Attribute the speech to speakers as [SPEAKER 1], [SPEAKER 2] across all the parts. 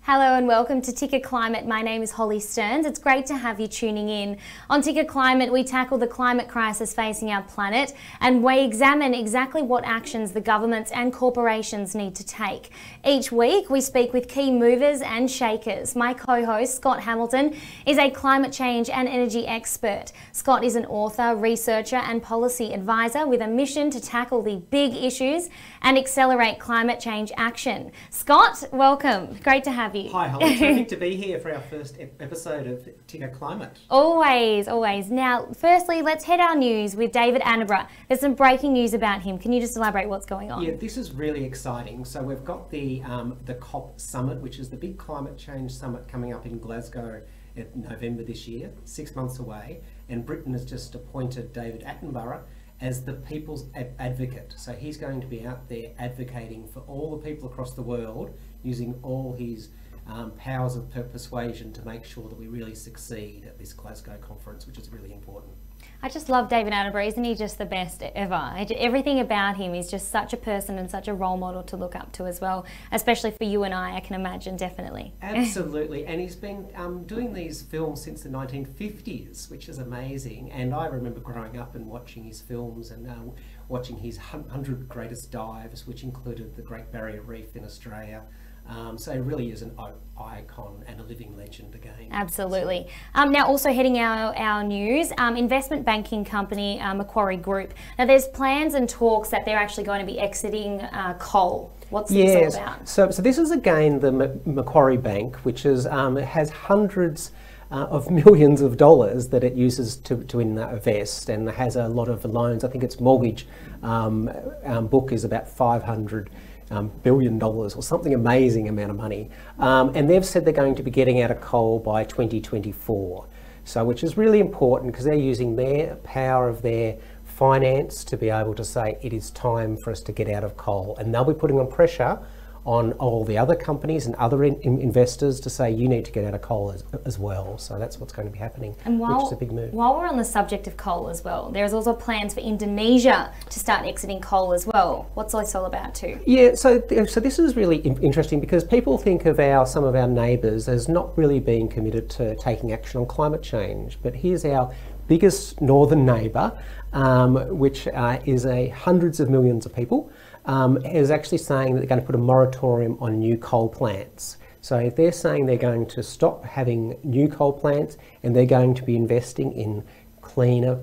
[SPEAKER 1] Hello and welcome to Ticker Climate. My name is Holly Stearns. It's great to have you tuning in. On Ticker Climate, we tackle the climate crisis facing our planet and we examine exactly what actions the governments and corporations need to take. Each week, we speak with key movers and shakers. My co-host, Scott Hamilton, is a climate change and energy expert. Scott is an author, researcher and policy advisor with a mission to tackle the big issues and accelerate climate change action. Scott, welcome. Great to have you.
[SPEAKER 2] Hi Holly, terrific to be here for our first episode of Ticker Climate.
[SPEAKER 1] Always, always. Now, firstly, let's head our news with David Attenborough. There's some breaking news about him. Can you just elaborate what's going on?
[SPEAKER 2] Yeah, this is really exciting. So we've got the COP summit, which is the big climate change summit coming up in Glasgow in November this year, 6 months away, and Britain has just appointed David Attenborough as the people's advocate. So he's going to be out there advocating for all the people across the world, using all his powers of persuasion to make sure that we really succeed at this Glasgow conference, which is really important.
[SPEAKER 1] I just love David Attenborough. Isn't he just the best ever? Everything about him is just such a person and such a role model to look up to as well, especially for you and I can imagine, definitely.
[SPEAKER 2] Absolutely, and he's been doing these films since the 1950s, which is amazing. And I remember growing up and watching his films and watching his 100 Greatest Dives, which included the Great Barrier Reef in Australia. So he really is an icon and a living legend again.
[SPEAKER 1] Absolutely. Now also heading our news, investment banking company Macquarie Group. Now there's plans and talks that they're actually going to be exiting coal. What's this all about?
[SPEAKER 2] So this is again the Macquarie Bank, which is has hundreds of millions of dollars that it uses to invest and has a lot of loans. I think its mortgage book is about $500 billion or something amazing amount of money. And they've said they're going to be getting out of coal by 2024. So which is really important because they're using their power of their finance to be able to say it is time for us to get out of coal. And they'll be putting on pressure on all the other companies and other investors to say you need to get out of coal as well. So that's what's going to be happening,
[SPEAKER 1] and
[SPEAKER 2] which is a big move.
[SPEAKER 1] While we're on the subject of coal as well, there's also plans for Indonesia to start exiting coal as well. What's this all about too?
[SPEAKER 2] Yeah, so this is really interesting because people think of some of our neighbours as not really being committed to taking action on climate change. But here's our biggest northern neighbour, which is hundreds of millions of people, is actually saying that they're going to put a moratorium on new coal plants. So if they're saying they're going to stop having new coal plants and they're going to be investing in cleaner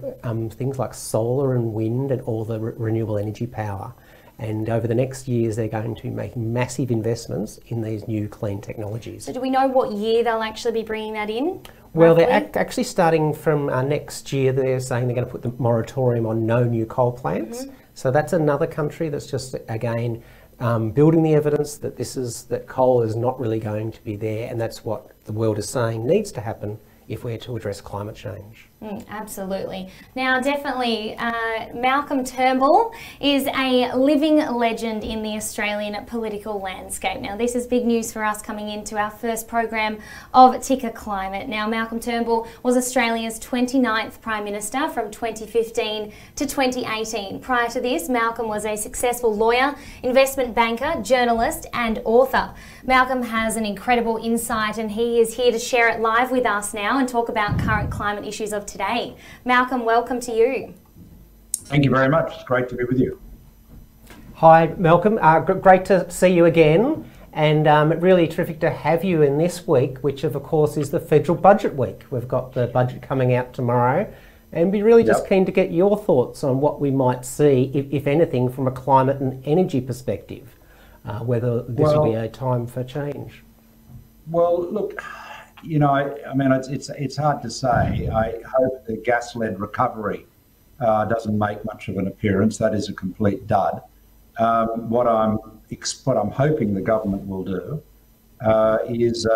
[SPEAKER 2] things like solar and wind and all the renewable energy power. And over the next years, they're going to be making massive investments in these new clean technologies.
[SPEAKER 1] So do we know what year they'll actually be bringing that in?
[SPEAKER 2] Well, they're actually starting from next year. They're saying they're going to put the moratorium on no new coal plants. Mm-hmm. So that's another country that's just, again, building the evidence that that coal is not really going to be there. And that's what the world is saying needs to happen if we're to address climate change.
[SPEAKER 1] Absolutely. Now, definitely, Malcolm Turnbull is a living legend in the Australian political landscape. Now, this is big news for us coming into our first program of Ticker Climate. Now, Malcolm Turnbull was Australia's 29th Prime Minister from 2015 to 2018. Prior to this, Malcolm was a successful lawyer, investment banker, journalist and author. Malcolm has an incredible insight and he is here to share it live with us now and talk about current climate issues of today. Malcolm, welcome to you.
[SPEAKER 3] Thank you very much. It's great to be with you.
[SPEAKER 2] Hi, Malcolm. Great to see you again, and really terrific to have you in this week, which of course is the federal budget week. We've got the budget coming out tomorrow, and be really just keen to get your thoughts on what we might see, if anything, from a climate and energy perspective, whether this will be a time for change.
[SPEAKER 3] Well, look, you know, I mean, it's hard to say. I hope the gas-led recovery doesn't make much of an appearance. That is a complete dud. What I'm hoping the government will do is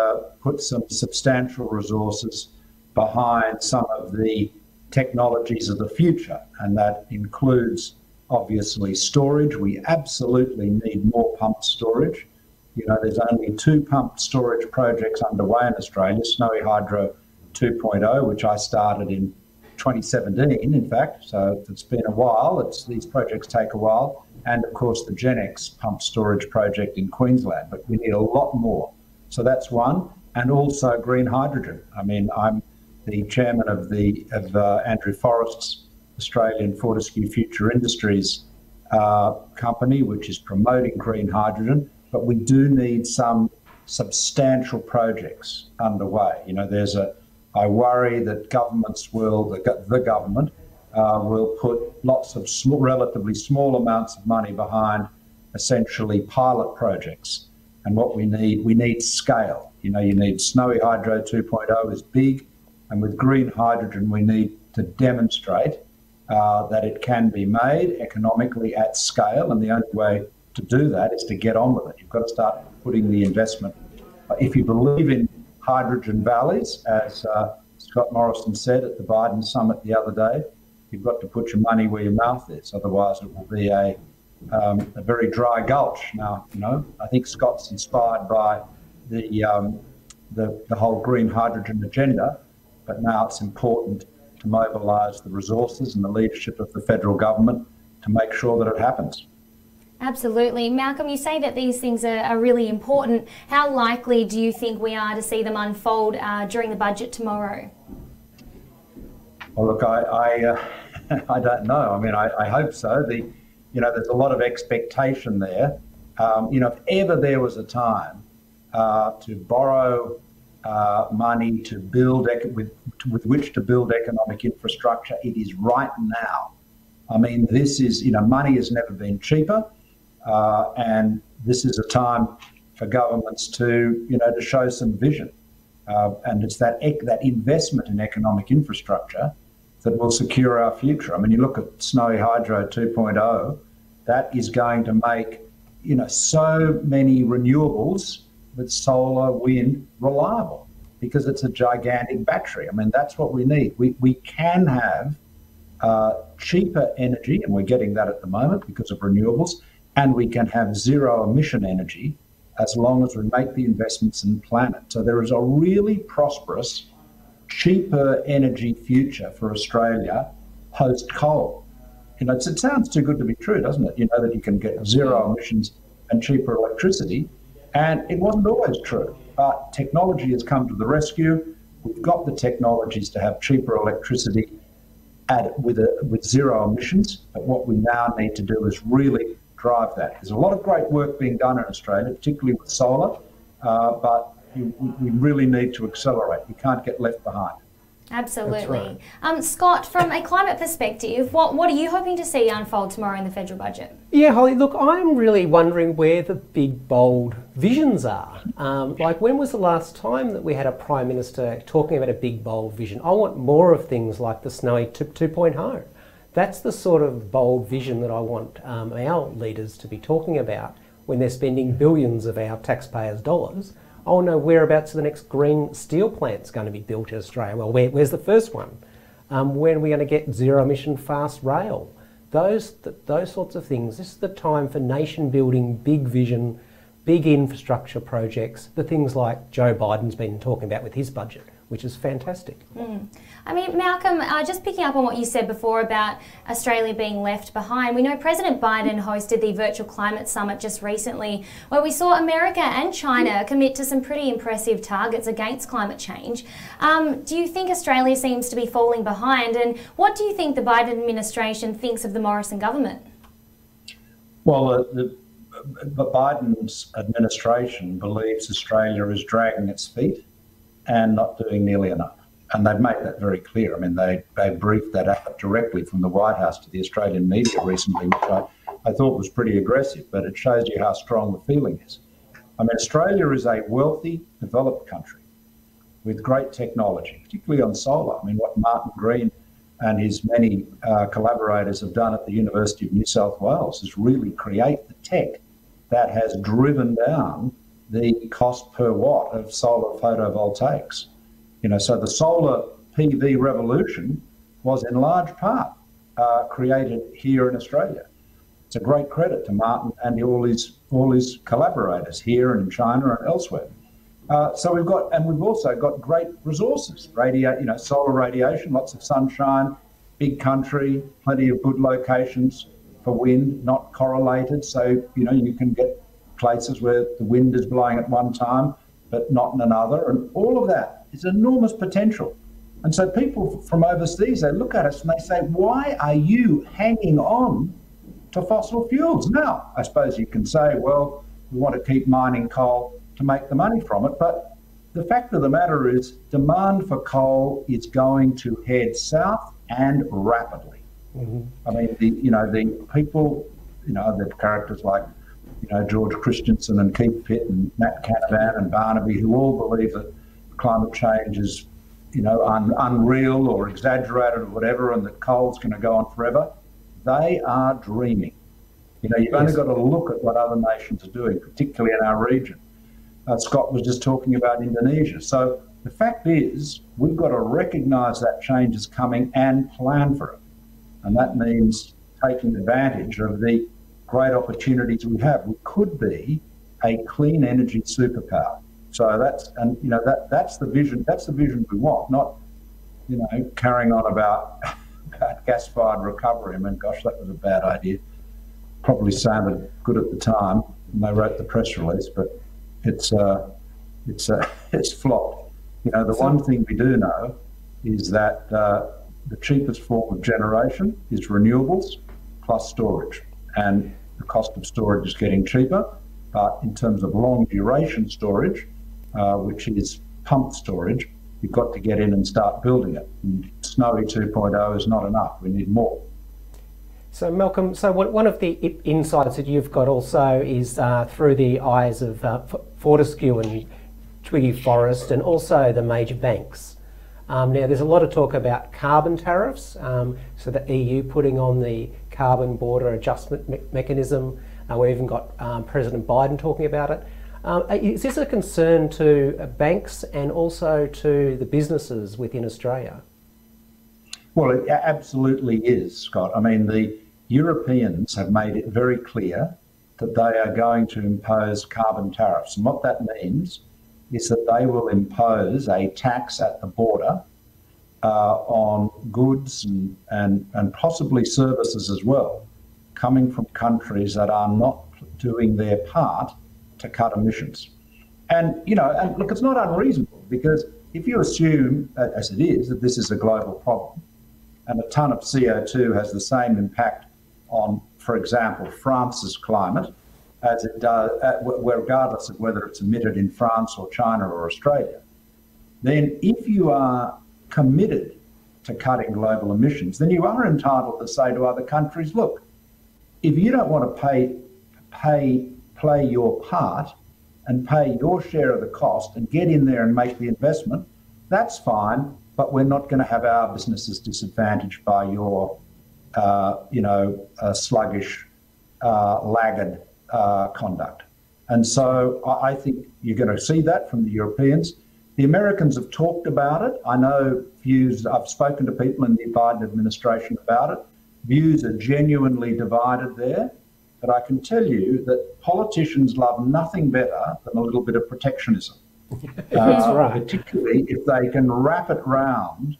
[SPEAKER 3] put some substantial resources behind some of the technologies of the future, and that includes obviously storage. We absolutely need more pumped storage. You know, there's only 2 pumped storage projects underway in Australia, Snowy Hydro 2.0, which I started in 2017, in fact, so it's been a while. These projects take a while. And of course, the GenX pumped storage project in Queensland, but we need a lot more. So that's one. And also green hydrogen. I mean, I'm the chairman of Andrew Forrest's Australian Fortescue Future Industries company, which is promoting green hydrogen. But we do need some substantial projects underway. You know, I worry that the government will put lots of relatively small amounts of money behind essentially pilot projects. And what we need scale. You know, you need Snowy Hydro 2.0 is big, and with green hydrogen, we need to demonstrate that it can be made economically at scale, and the only way to do that is to get on with it. You've got to start putting the investment. If you believe in hydrogen valleys, as Scott Morrison said at the Biden summit the other day, you've got to put your money where your mouth is. Otherwise, it will be a very dry gulch. Now, you know, I think Scott's inspired by the whole green hydrogen agenda, but now it's important to mobilise the resources and the leadership of the federal government to make sure that it happens.
[SPEAKER 1] Absolutely. Malcolm, you say that these things are really important. How likely do you think we are to see them unfold during the budget tomorrow?
[SPEAKER 3] Well, look, I don't know. I mean, I hope so. There's a lot of expectation there. If ever there was a time to borrow money to build with which to build economic infrastructure, it is right now. I mean, money has never been cheaper, and this is a time for governments to show some vision, and it's that investment in economic infrastructure that will secure our future. I mean, you look at Snowy Hydro 2.0, that is going to make so many renewables with solar, wind reliable, because it's a gigantic battery. I mean, that's what we need. We can have cheaper energy, and we're getting that at the moment because of renewables, and we can have zero emission energy as long as we make the investments and plan it. So there is a really prosperous, cheaper energy future for Australia post-coal. It sounds too good to be true, doesn't it? That you can get zero emissions and cheaper electricity. And it wasn't always true, but technology has come to the rescue. We've got the technologies to have cheaper electricity with zero emissions. But what we now need to do is really drive that. There's a lot of great work being done in Australia, particularly with solar, but we really need to accelerate. We can't get left behind.
[SPEAKER 1] Absolutely. Right. Scott, from a climate perspective, what are you hoping to see unfold tomorrow in the federal budget?
[SPEAKER 2] Yeah, Holly, look, I'm really wondering where the big, bold visions are. Like, when was the last time that we had a Prime Minister talking about a big, bold vision? I want more of things like the Snowy 2.0. That's the sort of bold vision that I want our leaders to be talking about when they're spending billions of our taxpayers' dollars. I want to know whereabouts the next green steel plant's going to be built in Australia. Well, where's the first one? When are we going to get zero emission fast rail? Those sorts of things. This is the time for nation building, big vision, big infrastructure projects, the things like Joe Biden's been talking about with his budget, which is fantastic.
[SPEAKER 1] I mean, Malcolm, just picking up on what you said before about Australia being left behind, we know President Biden hosted the Virtual Climate Summit just recently, where we saw America and China commit to some pretty impressive targets against climate change. Do you think Australia seems to be falling behind, and what do you think the Biden administration thinks of the Morrison government?
[SPEAKER 3] Well, Biden's administration believes Australia is dragging its feet and not doing nearly enough. And they've made that very clear. I mean, they briefed that out directly from the White House to the Australian media recently, which I thought was pretty aggressive, but it shows you how strong the feeling is. I mean, Australia is a wealthy, developed country with great technology, particularly on solar. I mean, what Martin Green and his many collaborators have done at the University of New South Wales is really create the tech that has driven down the cost per watt of solar photovoltaics. So the solar PV revolution was in large part created here in Australia. It's a great credit to Martin and all his collaborators here and in China and elsewhere. So we've also got great resources, solar radiation, lots of sunshine, big country, plenty of good locations for wind, not correlated. So, you can get places where the wind is blowing at one time but not in another. And all of that is enormous potential. And so people from overseas, they look at us and they say, why are you hanging on to fossil fuels? Now, I suppose you can say, well, we want to keep mining coal to make the money from it. But the fact of the matter is demand for coal is going to head south and rapidly. I mean, the people, the characters like, George Christensen and Keith Pitt and Matt Canavan and Barnaby, who all believe that climate change is, unreal or exaggerated or whatever, and that coal's going to go on forever, they are dreaming. You've only got to look at what other nations are doing, particularly in our region. Scott was just talking about Indonesia. So the fact is, we've got to recognise that change is coming and plan for it. And that means taking advantage of the great opportunities we have. We could be a clean energy superpower. So that's the vision. That's the vision we want. Not, carrying on about gas-fired recovery. I mean, gosh, that was a bad idea. Probably sounded good at the time when they wrote the press release, but it's flopped. The one thing we do know is that the cheapest form of generation is renewables plus storage, and the cost of storage is getting cheaper. But in terms of long duration storage, which is pumped storage, you've got to get in and start building it. And Snowy 2.0 is not enough. We need more.
[SPEAKER 2] So Malcolm, one of the insights that you've got also is through the eyes of Fortescue and Twiggy Forrest and also the major banks. Now there's a lot of talk about carbon tariffs, so the EU putting on the carbon border adjustment mechanism. We've even got President Biden talking about it. Is this a concern to banks and also to the businesses within Australia?
[SPEAKER 3] Well, it absolutely is, Scott. I mean, the Europeans have made it very clear that they are going to impose carbon tariffs. And what that means is that they will impose a tax at the border on goods and possibly services as well, coming from countries that are not doing their part to cut emissions. And look, it's not unreasonable, because if you assume, as it is, that this is a global problem, and a tonne of CO2 has the same impact on, for example, France's climate as it does, regardless of whether it's emitted in France or China or Australia, then if you are committed to cutting global emissions, then you are entitled to say to other countries, look, if you don't want to play your part and pay your share of the cost and get in there and make the investment, that's fine, but we're not going to have our businesses disadvantaged by your, sluggish, laggard conduct. And so I think you're going to see that from the Europeans. The Americans have talked about it. I know I've spoken to people in the Biden administration about it. Views are genuinely divided there. But I can tell you that politicians love nothing better than a little bit of protectionism.
[SPEAKER 2] That's right.
[SPEAKER 3] Particularly if they can wrap it round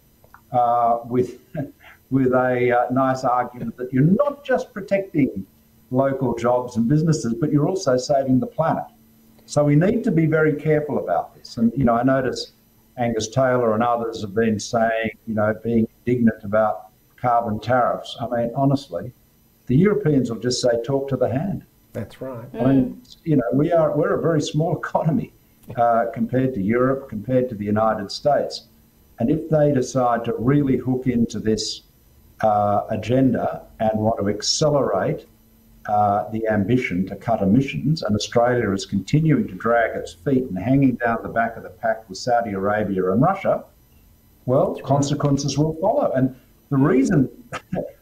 [SPEAKER 3] with a nice argument that you're not just protecting local jobs and businesses, but you're also saving the planet. So we need to be very careful about this. And, I notice Angus Taylor and others have been saying, being indignant about carbon tariffs. I mean, honestly, the Europeans will just say, talk to the hand.
[SPEAKER 2] That's right.
[SPEAKER 3] I mean, we're a very small economy compared to Europe, compared to the United States. And if they decide to really hook into this agenda and want to accelerate the ambition to cut emissions, and Australia is continuing to drag its feet and hanging down the back of the pack with Saudi Arabia and Russia, well, consequences will follow. And the reason,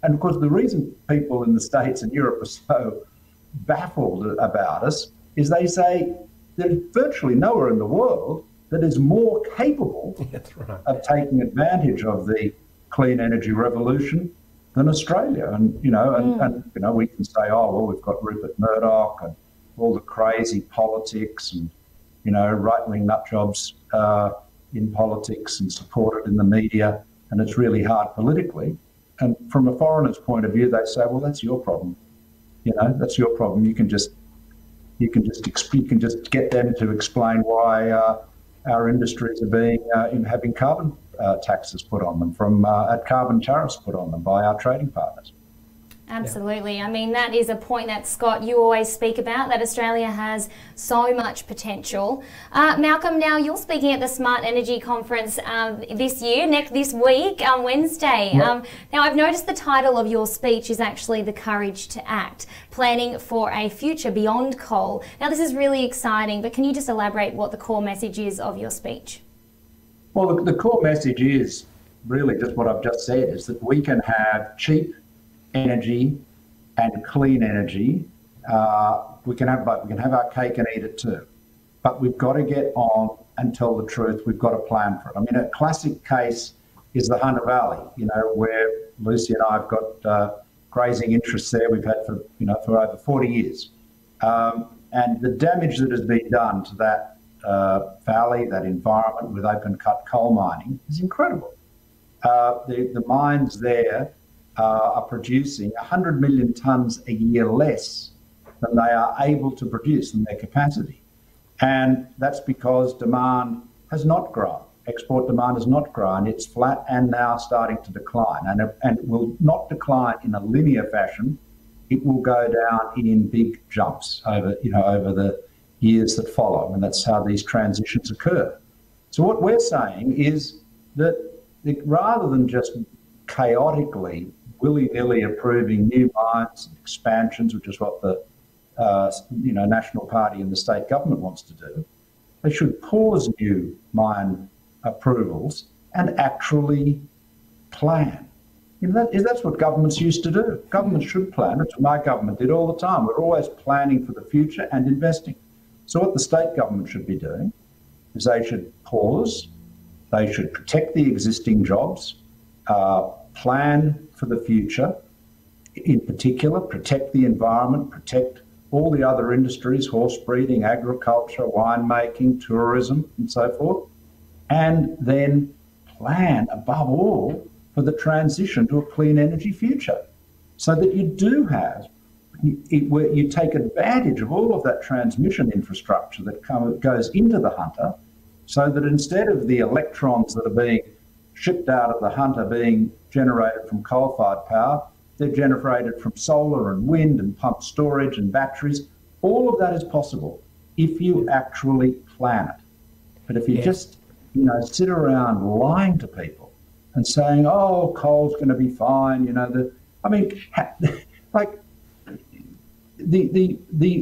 [SPEAKER 3] and of course, the reason people in the States and Europe are so baffled about us is they say there's virtually nowhere in the world that is more capable of taking advantage of the clean energy revolution than Australia. And, we can say, oh, well, we've got Rupert Murdoch and all the crazy politics and, right-wing nutjobs in politics and supported in the media. And it's really hard politically. And from a foreigner's point of view, they say, well, that's your problem. That's your problem. You can just you can just get them to explain why our industries are being having carbon taxes put on them carbon tariffs put on them by our trading partners.
[SPEAKER 1] Absolutely. I mean, that is a point that, Scott, you always speak about, that Australia has so much potential. Malcolm, now you're speaking at the Smart Energy Conference this week, on Wednesday.
[SPEAKER 3] Yep.
[SPEAKER 1] Now, I've noticed the title of your speech is actually The Courage to Act, Planning for a Future Beyond Coal. Now, this is really exciting, but can you just elaborate what the core message is of your speech?
[SPEAKER 3] Well, the core message is really just what I've just said, is that we can have cheap energy and clean energy. We can have both. We can have our cake and eat it too. But we've got to get on and tell the truth. We've got to plan for it. I mean, a classic case is the Hunter Valley, where Lucy and I have got grazing interests there. We've had for over 40 years. And the damage that has been done to that valley, that environment with open cut coal mining is incredible. The mines there are producing 100 million tonnes a year less than they are able to produce in their capacity. And that's because demand has not grown. Export demand has not grown. It's flat and now starting to decline. And it will not decline in a linear fashion. It will go down in big jumps over the years that follow. And that's how these transitions occur. So what we're saying is that rather than just chaotically willy-nilly approving new mines and expansions, which is what the National Party and the state government wants to do, they should pause new mine approvals and actually plan. That's what governments used to do. Governments should plan. That's what my government did all the time. We're always planning for the future and investing. So what the state government should be doing is they should pause, they should protect the existing jobs, plan for the future, in particular, protect the environment, protect all the other industries, horse breeding, agriculture, winemaking, tourism, and so forth, and then plan, above all, for the transition to a clean energy future, so that you do have, where you take advantage of all of that transmission infrastructure that goes into the Hunter, so that instead of the electrons that are being shipped out of the Hunter being generated from coal-fired power, they're generated from solar and wind and pump storage and batteries. All of that is possible if you actually plan it. But if you just, sit around lying to people and saying, "Oh, coal's going to be fine," the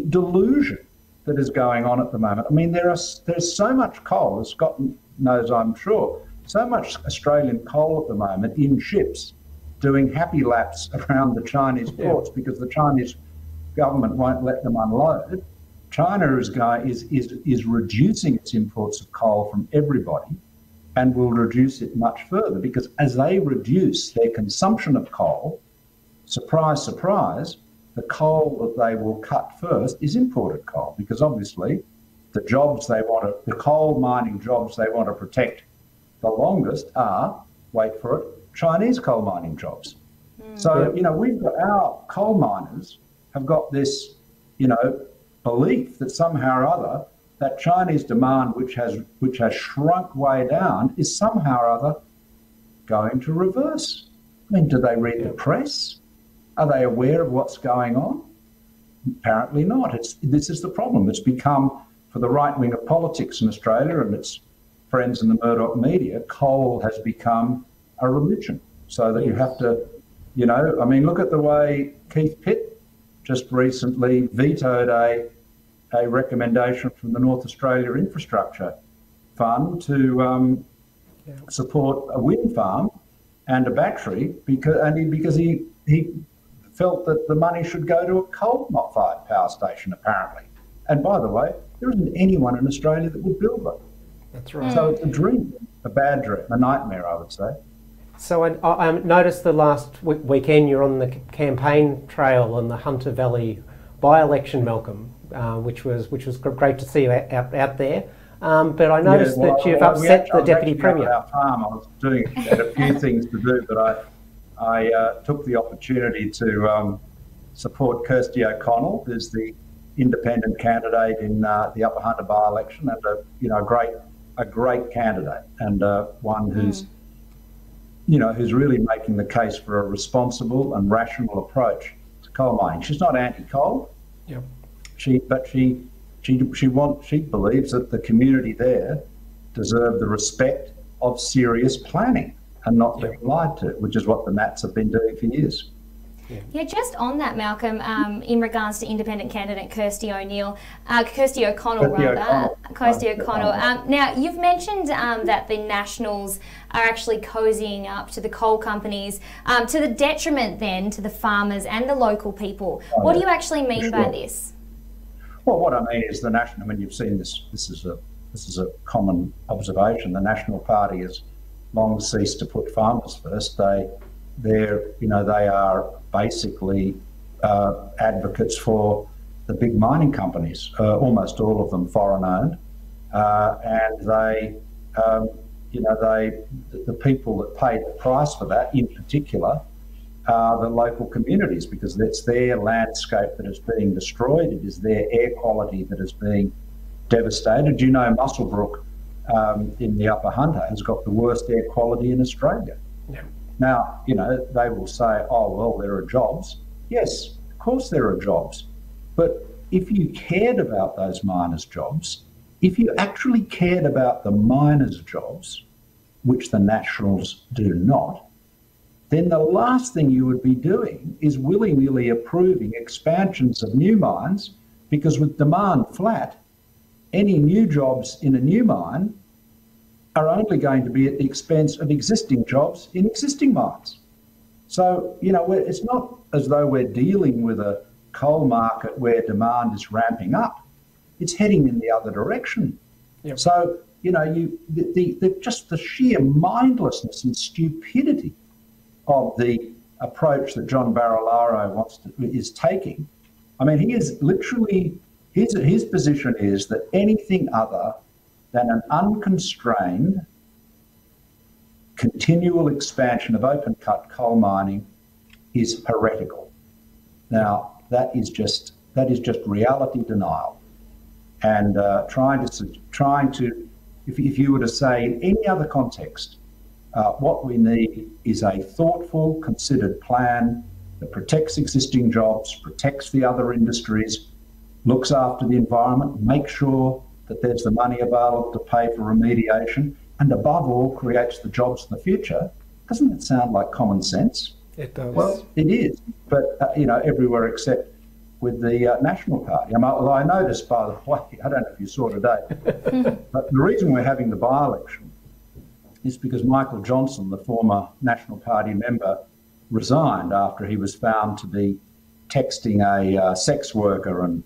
[SPEAKER 3] delusion that is going on at the moment. I mean, there's so much coal, as Scott knows, I'm sure, so much Australian coal at the moment in ships doing happy laps around the Chinese ports because the Chinese government won't let them unload. China is reducing its imports of coal from everybody and will reduce it much further, because as they reduce their consumption of coal, surprise, surprise, the coal that they will cut first is imported coal, because obviously the coal mining jobs they want to protect the longest are, wait for it, Chinese coal mining jobs. So, we've got our coal miners have got this, belief that somehow or other that Chinese demand, which has shrunk way down, is somehow or other going to reverse. I mean, do they read the press? Are they aware of what's going on? Apparently not. This is the problem. It's become, for the right wing of politics in Australia and its friends in the Murdoch media, coal has become a religion. So that you have to, look at the way Keith Pitt just recently vetoed a recommendation from the North Australia Infrastructure Fund to support a wind farm and a battery because he felt that the money should go to a coal-fired power station, apparently. And by the way, there isn't anyone in Australia that would build them.
[SPEAKER 2] That's right.
[SPEAKER 3] So it's a dream, a bad dream, a nightmare, I would say. So
[SPEAKER 2] I noticed the last weekend you're on the campaign trail on the Hunter Valley by-election, Malcolm, which was great to see you out there. But I noticed that you've upset the Deputy Premier.
[SPEAKER 3] Our farm, I was doing a few things to do, but I took the opportunity to support Kirsty O'Connell, who's the independent candidate in the Upper Hunter by-election, and a great candidate, and one who's who's really making the case for a responsible and rational approach to coal mining. She's not anti-coal.
[SPEAKER 2] Yep.
[SPEAKER 3] She believes that the community there deserve the respect of serious planning and not being lied to, which is what the Nats have been doing for years.
[SPEAKER 1] Yeah, just on that, Malcolm, in regards to independent candidate Kirsty O'Connell. Now, you've mentioned that the Nationals are actually cozying up to the coal companies, to the detriment then to the farmers and the local people. What do you actually mean by this?
[SPEAKER 3] Well, what I mean is the National. I mean, you've seen this. This is a common observation. The National Party has long ceased to put farmers first. They are basically advocates for the big mining companies, almost all of them foreign-owned, and the people that pay the price for that, in particular, are the local communities, because it's their landscape that is being destroyed. It is their air quality that is being devastated. You know, Muswellbrook in the Upper Hunter has got the worst air quality in Australia.
[SPEAKER 2] Yeah.
[SPEAKER 3] Now, they will say, oh, well, there are jobs. Yes, of course there are jobs. But if you cared about those miners' jobs, if you actually cared about the miners' jobs, which the Nationals do not, then the last thing you would be doing is willy-nilly approving expansions of new mines, because with demand flat, any new jobs in a new mine are only going to be at the expense of existing jobs in existing mines. So, it's not as though we're dealing with a coal market where demand is ramping up. It's heading in the other direction.
[SPEAKER 2] Yep.
[SPEAKER 3] So, just the sheer mindlessness and stupidity of the approach that John Barilaro is taking. I mean, he is literally, his position is that anything other than an unconstrained, continual expansion of open-cut coal mining is heretical. Now, that is just reality denial, and trying to, if you were to say in any other context, what we need is a thoughtful, considered plan that protects existing jobs, protects the other industries, looks after the environment, makes sure that there's the money available to pay for remediation, and above all, creates the jobs for the future. Doesn't it sound like common sense?
[SPEAKER 2] It does.
[SPEAKER 3] Well, it is, but everywhere except with the National Party. Although I noticed, by the way, I don't know if you saw today, but the reason we're having the by-election is because Michael Johnson, the former National Party member, resigned after he was found to be texting a sex worker and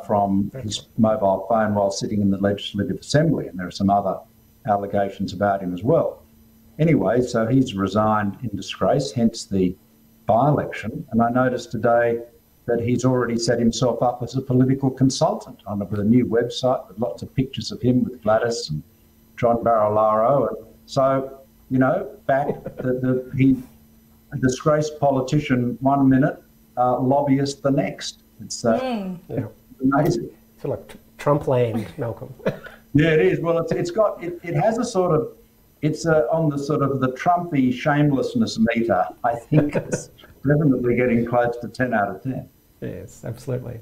[SPEAKER 3] from his mobile phone while sitting in the Legislative Assembly, and there are some other allegations about him as well. Anyway, so he's resigned in disgrace, hence the by-election. And I noticed today that he's already set himself up as a political consultant with a new website with lots of pictures of him with Gladys and John Barilaro. And so, back a disgraced politician 1 minute, lobbyist the next. It's amazing.
[SPEAKER 2] I feel like Trump land, Malcolm.
[SPEAKER 3] Yeah, it is. Well, it has a sort of, it's on the sort of the Trumpy shamelessness meter. I think it's definitely getting close to 10 out of 10.
[SPEAKER 2] Yes, absolutely.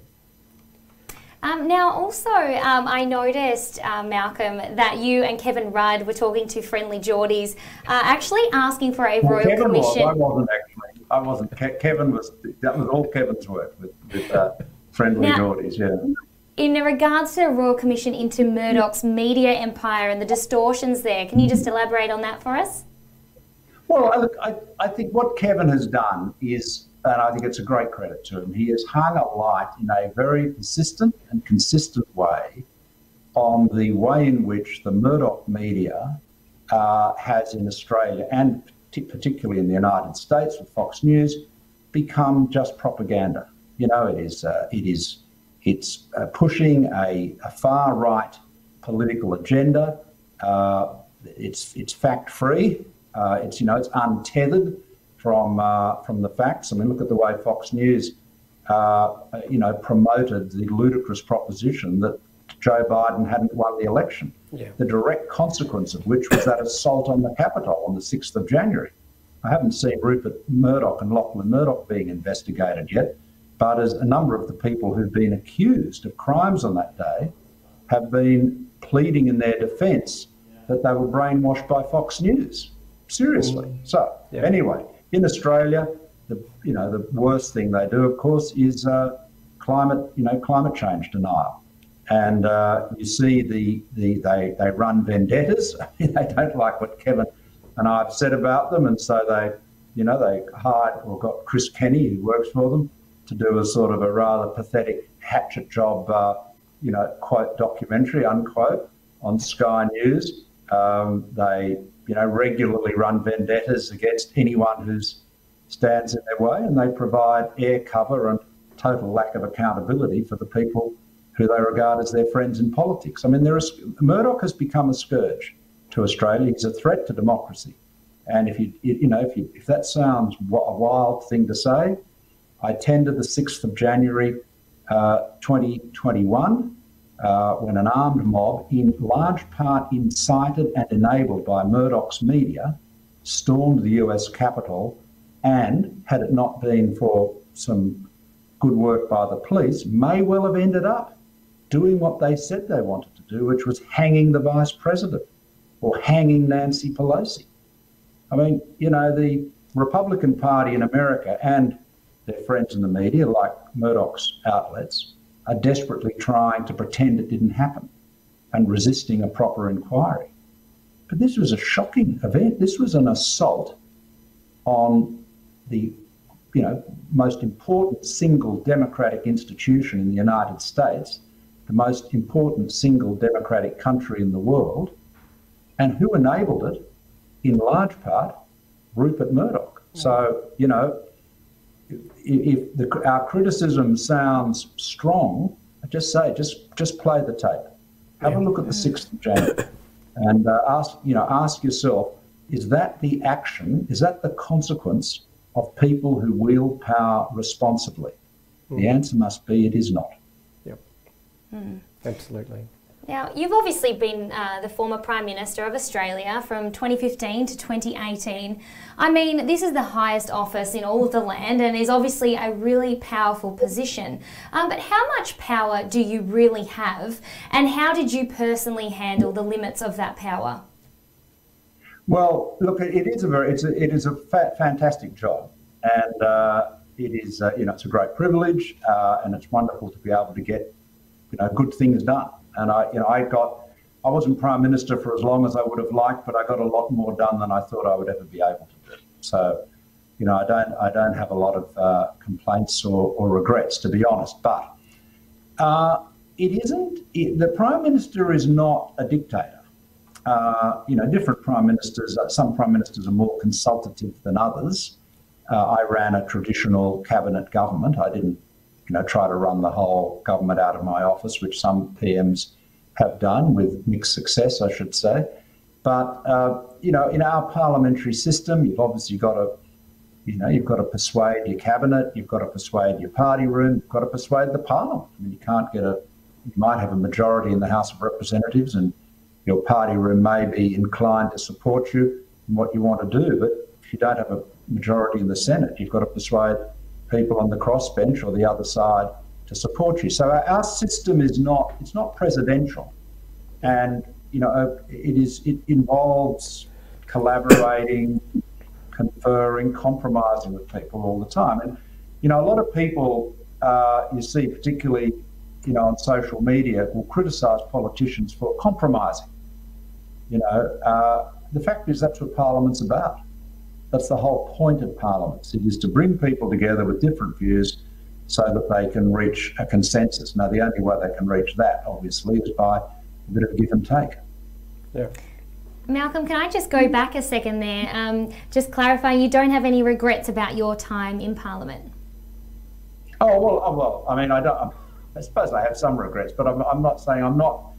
[SPEAKER 1] Now, also, I noticed, Malcolm, that you and Kevin Rudd were talking to Friendly Geordies, actually asking for a Royal
[SPEAKER 3] Kevin
[SPEAKER 1] Commission.
[SPEAKER 3] I wasn't actually. I wasn't. Kevin was. That was all Kevin's work with Friendly Geordies. Yeah.
[SPEAKER 1] In regards to a Royal Commission into Murdoch's media empire and the distortions there, can you just elaborate on that for us?
[SPEAKER 3] Well, I think what Kevin has done is, and I think it's a great credit to him, he has hung a light in a very persistent and consistent way on the way in which the Murdoch media has in Australia, and particularly in the United States with Fox News, become just propaganda. It's pushing a far-right political agenda. It's fact-free. It's untethered from the facts. I mean, look at the way Fox News promoted the ludicrous proposition that Joe Biden hadn't won the election.
[SPEAKER 2] Yeah.
[SPEAKER 3] The direct consequence of which was that assault on the Capitol on the 6th of January. I haven't seen Rupert Murdoch and Lachlan Murdoch being investigated yet, but as a number of the people who've been accused of crimes on that day have been pleading in their defence that they were brainwashed by Fox News. Seriously. So anyway, in Australia, the worst thing they do, of course, is climate change denial. And you see they run vendettas. They don't like what Kevin and I have said about them, and so they hired or got Chris Kenny, who works for them, to do a sort of a rather pathetic hatchet job, quote, documentary, unquote, on Sky News. They regularly run vendettas against anyone who stands in their way, and they provide air cover and total lack of accountability for the people who they regard as their friends in politics. I mean, Murdoch has become a scourge to Australia. He's a threat to democracy. And if that sounds a wild thing to say, I attended the 6th of January 2021 when an armed mob, in large part incited and enabled by Murdoch's media, stormed the US Capitol, and had it not been for some good work by the police, may well have ended up doing what they said they wanted to do, which was hanging the Vice President or hanging Nancy Pelosi. I mean, the Republican Party in America and their friends in the media, like Murdoch's outlets, are desperately trying to pretend it didn't happen and resisting a proper inquiry. But this was a shocking event. This was an assault on the most important single democratic institution in the United States, the most important single democratic country in the world, and who enabled it, in large part, Rupert Murdoch. So, if our criticism sounds strong, I just say, just play the tape. Have a look at the 6th of January and ask yourself, is that the action, is that the consequence of people who wield power responsibly? The answer must be it is not.
[SPEAKER 2] Yep. Absolutely.
[SPEAKER 1] Now, you've obviously been the former Prime Minister of Australia from 2015 to 2018. I mean, this is the highest office in all of the land and is obviously a really powerful position. But how much power do you really have, and how did you personally handle the limits of that power?
[SPEAKER 3] Well, look, it is a fantastic job, and it is it's a great privilege, and it's wonderful to be able to get good things done. And I wasn't Prime Minister for as long as I would have liked, but I got a lot more done than I thought I would ever be able to do. So, I don't have a lot of complaints or regrets, to be honest. But the Prime Minister is not a dictator. Different Prime Ministers, some Prime Ministers are more consultative than others. I ran a traditional cabinet government. I didn't try to run the whole government out of my office, which some PMs have done with mixed success, I should say. But, in our parliamentary system, you've obviously got to persuade your cabinet, you've got to persuade your party room, you've got to persuade the parliament. I mean, you might have a majority in the House of Representatives and your party room may be inclined to support you in what you want to do, but if you don't have a majority in the Senate, you've got to persuade people on the crossbench or the other side to support you. So our system it's not presidential, and it involves collaborating, conferring, compromising with people all the time. And a lot of people you see, particularly on social media, will criticise politicians for compromising. The fact is that's what Parliament's about. That's the whole point of parliaments. It is to bring people together with different views so that they can reach a consensus. Now, the only way they can reach that, obviously, is by a bit of give and take.
[SPEAKER 2] Yeah.
[SPEAKER 1] Malcolm, can I just go back a second there? Just clarify, you don't have any regrets about your time in Parliament?
[SPEAKER 3] Well, I mean, I suppose I have some regrets, but I'm not saying I'm not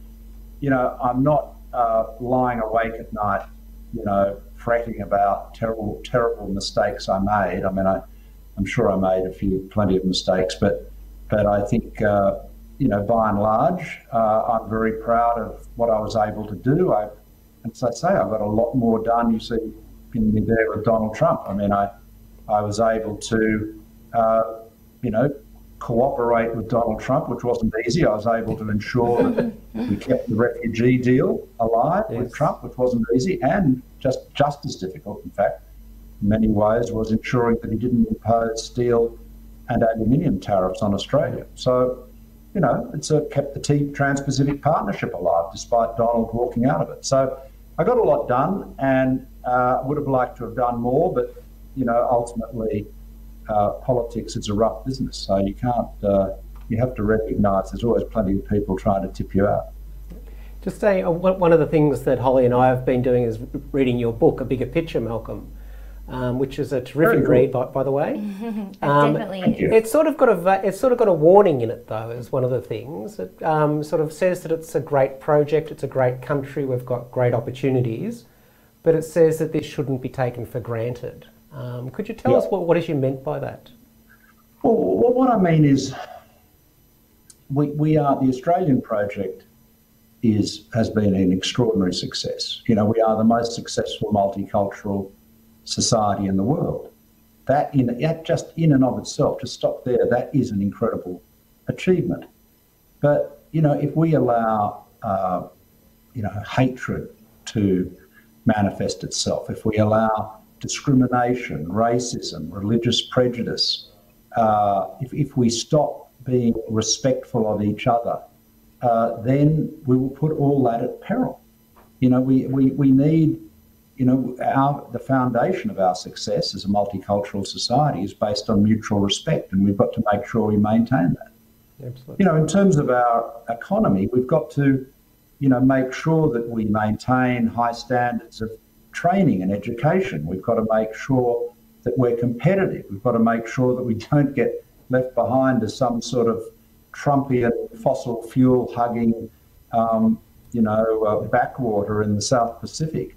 [SPEAKER 3] lying awake at night, fretting about terrible mistakes I made. I mean, I'm sure I made plenty of mistakes, but I think, you know, by and large, I'm very proud of what I was able to do. As I say, I got a lot more done. You see me there with Donald Trump. I mean, I was able to, you know, cooperate with Donald Trump, which wasn't easy. I was able to ensure that we kept the refugee deal alive with Trump, which wasn't easy, and just as difficult, in fact, in many ways, was ensuring that he didn't impose steel and aluminium tariffs on Australia. So, you know, it's kept the Trans-Pacific Partnership alive, despite Donald walking out of it. So I got a lot done, and would have liked to have done more, but, you know, ultimately, politics, it's a rough business, so you can't, you have to recognise there's always plenty of people trying to tip you out.
[SPEAKER 2] Just say, one of the things that Holly and I have been doing is reading your book, A Bigger Picture, Malcolm, which is a terrific read, by the way.
[SPEAKER 1] Definitely.
[SPEAKER 2] It's sort of got a warning in it, though, is one of the things. It sort of says that it's a great project, it's a great country, we've got great opportunities, but it says that this shouldn't be taken for granted. Could you tell us what is you meant by that?
[SPEAKER 3] Well, what I mean is, we are, the Australian project has been an extraordinary success. You know, we are the most successful multicultural society in the world. That just in and of itself, to stop there, that is an incredible achievement. But, you know, if we allow, you know, hatred to manifest itself, if we allow discrimination, racism, religious prejudice, if we stop being respectful of each other, then we will put all that at peril. You know, we need, you know, the foundation of our success as a multicultural society is based on mutual respect, and we've got to make sure we maintain that.
[SPEAKER 2] Absolutely.
[SPEAKER 3] You know, in terms of our economy, we've got to, you know, make sure that we maintain high standards of training and education. We've got to make sure that we're competitive. We've got to make sure that we don't get left behind as some sort of Trumpian fossil fuel hugging, you know, backwater in the South Pacific,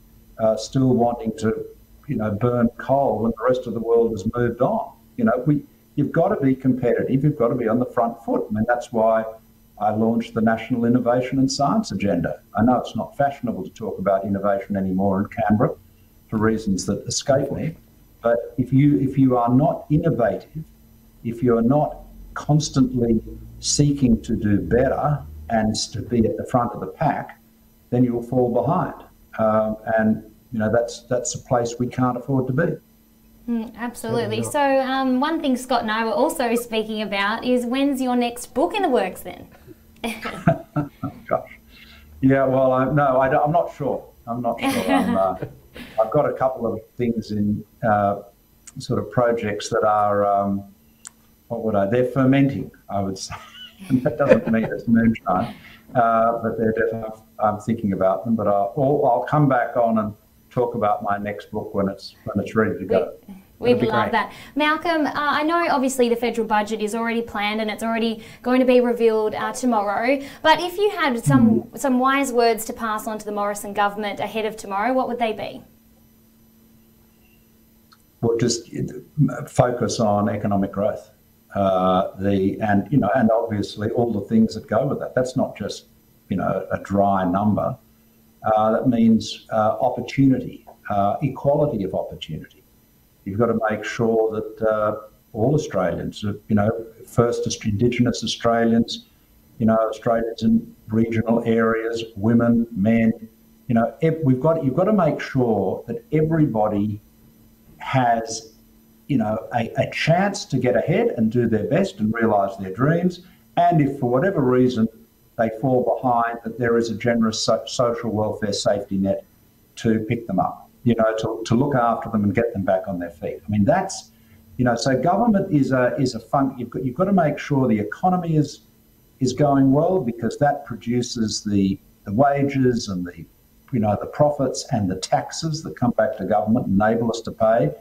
[SPEAKER 3] still wanting to, you know, burn coal when the rest of the world has moved on. You know, you've got to be competitive. You've got to be on the front foot. I mean, that's why I launched the National Innovation and Science Agenda. I know it's not fashionable to talk about innovation anymore in Canberra for reasons that escape me, but if you are not innovative, if you are not constantly seeking to do better and to be at the front of the pack, then you will fall behind. And you know, that's a place we can't afford to be.
[SPEAKER 1] Absolutely. So one thing Scott and I were also speaking about is, when's your next book in the works then?
[SPEAKER 3] Oh, gosh. Yeah, well, I'm not sure. I'm not sure. I've got a couple of things in sort of projects that are, they're fermenting, I would say. And that doesn't mean it's moonshine, but they're definitely, I'm thinking about them. But I'll come back on and talk about my next book when it's ready to go.
[SPEAKER 1] We'd love that. Malcolm, I know obviously the federal budget is already planned and it's already going to be revealed tomorrow, but if you had some wise words to pass on to the Morrison government ahead of tomorrow, what would they be?
[SPEAKER 3] Well, just focus on economic growth, and obviously all the things that go with that. That's not just, you know, a dry number. That means opportunity, equality of opportunity. You've got to make sure that all Australians, you know, first Indigenous Australians, you know, Australians in regional areas, women, men, you know, you've got to make sure that everybody has, you know, a chance to get ahead and do their best and realise their dreams. And if for whatever reason they fall behind, that there is a generous social welfare safety net to pick them up. You know, to look after them and get them back on their feet. I mean, that's, you know, so government is a fund. You've got to make sure the economy is going well, because that produces the wages and the, you know, the profits and the taxes that come back to government and enable us to pay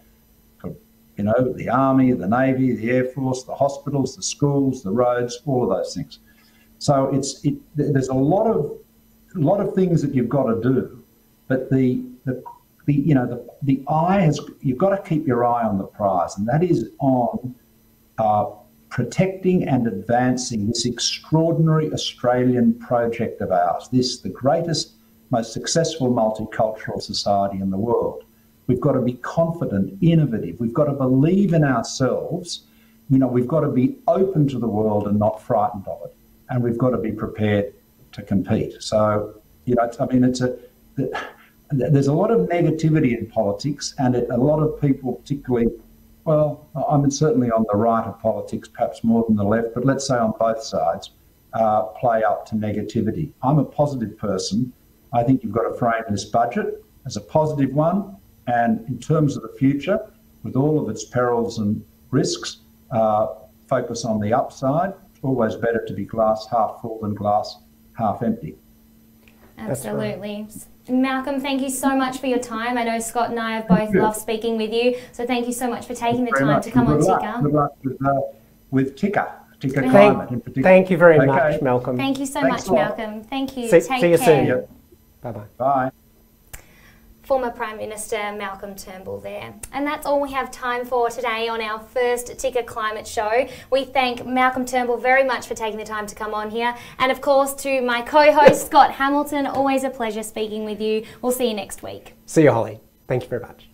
[SPEAKER 3] for, you know, the Army, the Navy, the Air Force, the hospitals, the schools, the roads, all of those things. So there's a lot of things that you've got to do, but the the eye has, you've got to keep your eye on the prize, and that is on protecting and advancing this extraordinary Australian project of ours, the greatest, most successful multicultural society in the world. We've got to be confident, innovative. We've got to believe in ourselves. We've got to be open to the world and not frightened of it. And we've got to be prepared to compete. So, there's a lot of negativity in politics, and a lot of people, particularly, well, I'm certainly on the right of politics, perhaps more than the left, but let's say on both sides, play up to negativity. I'm a positive person. I think you've got to frame this budget as a positive one, and in terms of the future, with all of its perils and risks, focus on the upside. It's always better to be glass half full than glass half empty.
[SPEAKER 1] Absolutely. Malcolm, thank you so much for your time. I know Scott and I have both loved speaking with you, so thank you so much for taking the time to come on Ticker.
[SPEAKER 3] Good luck with Ticker Climate in particular.
[SPEAKER 2] Thank you very much, Malcolm.
[SPEAKER 1] Thank you so much, Malcolm. Thank you.
[SPEAKER 2] See you
[SPEAKER 1] care.
[SPEAKER 2] soon. Bye-bye.
[SPEAKER 3] Bye.
[SPEAKER 1] Former Prime Minister Malcolm Turnbull there. And that's all we have time for today on our first Ticker Climate Show. We thank Malcolm Turnbull very much for taking the time to come on here. And of course to my co-host Scott Hamilton, always a pleasure speaking with you. We'll see you next week.
[SPEAKER 2] See you, Holly. Thank you very much.